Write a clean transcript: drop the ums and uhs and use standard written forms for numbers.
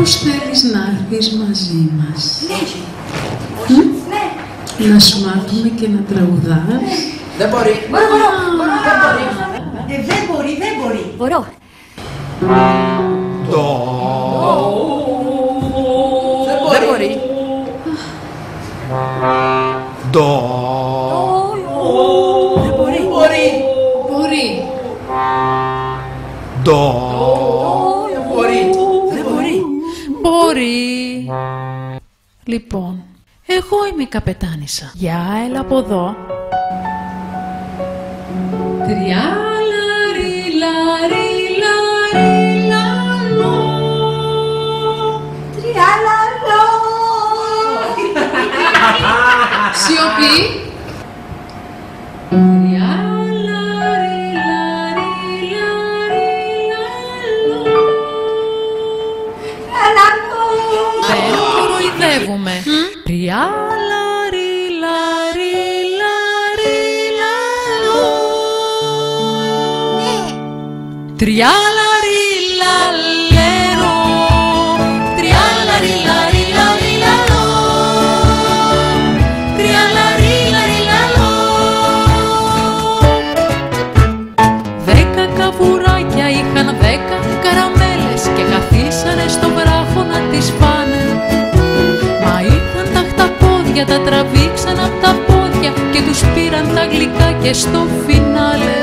Μήπως θέλεις να έρθεις μαζί μας? Ναι. Να σου μάθουμε και να τραγουδάς? Δεν μπορεί. Δεν μπορεί. Μπορώ. Δεν μπορεί. Μπορεί. Λοιπόν, εγώ είμαι η καπετάνισσα. Για έλα από εδώ. Τριάλαλο. Σιωπή. Δεν κοροϊδεύουμε. Τριάλαριλαλέρο. Τριάλαριλαριλαλιλαλό. Τριάλαριλαριλαλό. 10 καβουράκια είχαν 10 καραμέλες και καθίσανε στο βράχο να τις φάνε. Μα ήρθαν τα χταπόδια, τα τραβήξαν απ' τα πόδια και τους πήραν τα γλυκά και στο φινάλε